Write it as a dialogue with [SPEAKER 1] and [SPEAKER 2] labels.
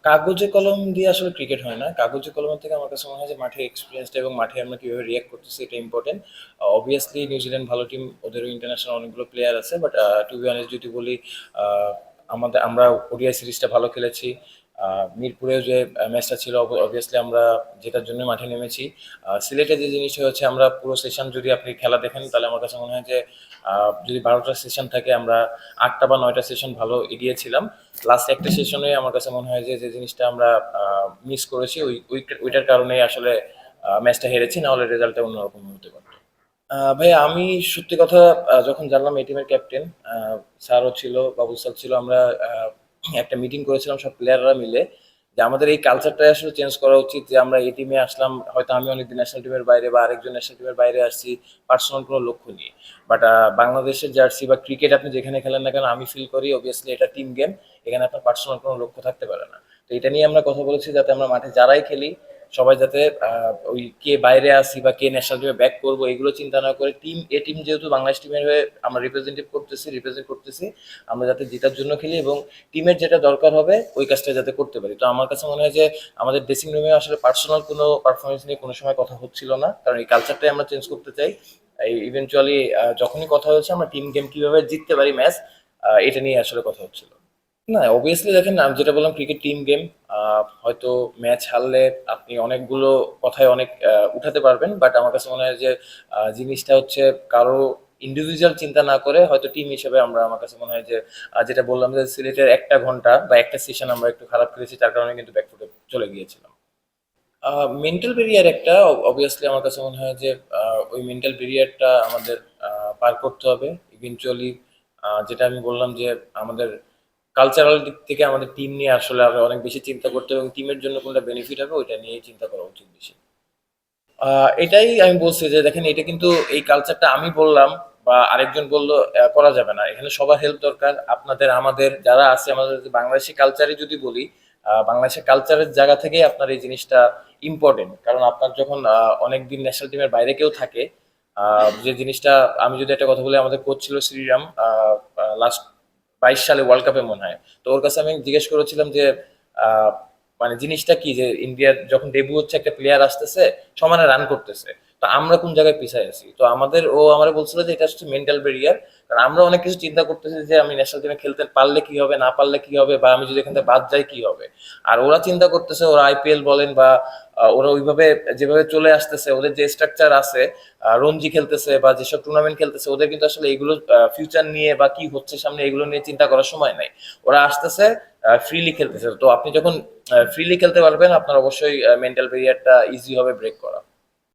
[SPEAKER 1] কাগজে কলম দিয়ে আসলে ক্রিকেট হয় না। কাগজে কলমের থেকে আমার কাছে মনে হয় যে মাঠে এক্সপেরিয়েন্সটা এবং মাঠে আমরা কিভাবে রিঅ্যাক্ট করতেছি এটা ইম্পর্টেন্ট। অবভিয়াসলি নিউজিল্যান্ড ভালো টিম, ওদেরও ইন্টারন্যাশনাল অনেকগুলো প্লেয়ার আছে। বাট টু বি অনেস্ট যদি বলি, আহ, আমরা ওডিআই সিরিজটা ভালো খেলেছি। মিরপুরেও যে ম্যাচটা ছিল, অবভিয়াসলি আমরা জেতার জন্য মাঠে নেমেছি। সিলেটে যে জিনিসটা হচ্ছে, আমরা পুরো সেশন যদি আপনি খেলা দেখেন তাহলে আমার কাছে মনে হয় যে যদি 12টা সেশন থাকে, আমরা 8টা বা 9টা সেশন ভালো এগিয়েছিলাম। লাস্ট একটা সেশনে আমার কাছে মনে হয় যে যে জিনিসটা আমরা মিস করেছি, ওইটার কারণেই আসলে ম্যাচটা হেরেছি, না হলে রেজাল্টটা অন্যরকম হতে পারতো। ভাই আমি সত্যি কথা, যখন জানলাম এই টিমের ক্যাপ্টেন স্যারও ছিল, বাবুল স্যার ছিল, আমরা একটা মিটিং করেছিলাম সব প্লেয়াররা মিলে, যে আমাদের এই কালচারটাই আসলে চেঞ্জ করা উচিত। যে আমরা এই টিমে আসলাম, হয়তো আমি অনেকদিন ন্যাশনাল টিমের বাইরে বা আরেকজন ন্যাশনাল টিমের বাইরে আসছি পার্সোনাল কোনো লক্ষ্য নিয়ে। বাট বাংলাদেশের জার্সি বা ক্রিকেট আপনি যেখানে খেলেন না কেন, আমি ফিল করি অবভিয়াসলি এটা টিম গেম। এখানে আপনার পার্সোনাল কোনো লক্ষ্য থাকতে পারে না। তো এটা নিয়ে আমরা কথা বলেছি, যাতে আমরা মাঠে যারাই খেলি সবাই যাতে ওই কে বাইরে আসি বা কে ন্যাশনাল টিমে ব্যাক করবো এগুলো চিন্তা না করে, টিম যেহেতু বাংলাদেশ টিমের হয়ে আমরা রিপ্রেজেন্ট করতেছি, আমরা যাতে জেতার জন্য খেলি এবং টিমের যেটা দরকার হবে ওই কাজটা যাতে করতে পারি। তো আমার কাছে মনে হয় যে আমাদের ড্রেসিং রুমে আসলে পার্সোনাল কোনো পারফরমেন্স নিয়ে কোনো সময় কথা হচ্ছিল না, কারণ এই কালচারটাই আমরা চেঞ্জ করতে চাই। ইভেনচুয়ালি যখনই কথা হয়েছে আমরা টিম গেম কিভাবে জিততে পারি ম্যাচ, এটা নিয়ে আসলে কথা হচ্ছিল। না, অবভিয়াসলি দেখেন, আমি যেটা বললাম ক্রিকেট টিম গেম। হয়তো ম্যাচ হারলে আপনি অনেকগুলো কথায় অনেক উঠাতে পারবেন, বাট আমার কাছে মনে হয় যে জিনিসটা হচ্ছে কারো ইন্ডিভিজুয়াল চিন্তা না করে হয়তো টিম হিসেবে আমরা, আমার কাছে মনে হয় যে যেটা বললাম যে সিলেটের একটা ঘন্টা বা একটা সেশন আমরা একটু খারাপ খেলেছি, তার কারণে কিন্তু ব্যাকফুটে চলে গিয়েছিলাম। মেন্টাল ব্যারিয়ার একটা, অবভিয়াসলি আমার কাছে মনে হয় যে ওই মেন্টাল ব্যারিয়ারটা আমাদের পার করতে হবে ইভেনচুয়ালি। যেটা আমি বললাম যে আমাদের কালচারাল দিক থেকে আমাদের টিম নিয়ে আসলে আরো অনেক বেশি চিন্তা করতে হবে এবং টিমের জন্য কোনটা বেনিফিট হবে ওইটা নিয়েই চিন্তা করা উচিত বেশি। এটাই আমি বলছি যে দেখেন, এটা কিন্তু এই কালচারটা আমি বললাম বা আরেকজন বললো করা যাবে না। এখানে সবার হেল্প দরকার, আপনাদের আমাদের যারা আছে। আমাদের যে বাংলাদেশি কালচারে যদি বলি, বাংলাদেশের কালচারের জায়গা থেকেই আপনার এই জিনিসটা ইম্পর্টেন্ট। কারণ আপনার যখন অনেকদিন ন্যাশনাল টিমের বাইরে কেউ থাকে, যে জিনিসটা, আমি যদি একটা কথা বলি, আমাদের কোচ ছিল শ্রীরাম, লাস্ট 22 সালে ওয়ার্ল্ড কাপে মনে হয়। তো ওর কাছে আমি জিজ্ঞেস করেছিলাম যে আহ, মানে জিনিসটা কি, যে ইন্ডিয়ার যখন ডেবিউ হচ্ছে একটা প্লেয়ার আসতেছে, সমানে রান করতেছে, তো আমরা কোন জায়গায় পিছায় আছি। তো ও আমার বলছিল যে এটা হচ্ছে মেন্টাল ব্যারিয়ার। কারণ আমরা অনেক কিছু চিন্তা করতেছি যে আমি ন্যাশনাল টিমে খেলতে পারলে কি হবে, না পারলে কি হবে, বা আমি যদি এখান থেকে বাদ যাই কি হবে। আর ওরা চিন্তা করতেছে, ওরা আইপিএল বলেন বা ওরা ওইভাবে যেভাবে চলে আসতেছে, ওদের যে স্ট্রাকচার আছে, রঞ্জি খেলতেছে বা যেসব টুর্নামেন্ট খেলতেছে, ওদের কিন্তু আসলে এগুলো ফিউচার নিয়ে বা কি হচ্ছে সামনে এগুলো নিয়ে চিন্তা করার সময় নাই। ওরা আসতেছে, ফ্রিলি খেলতেছে। তো আপনি যখন ফ্রিলি খেলতে পারবেন, আপনার অবশ্যই মেন্টাল ব্যারিয়ারটা ইজি হবে ব্রেক করা।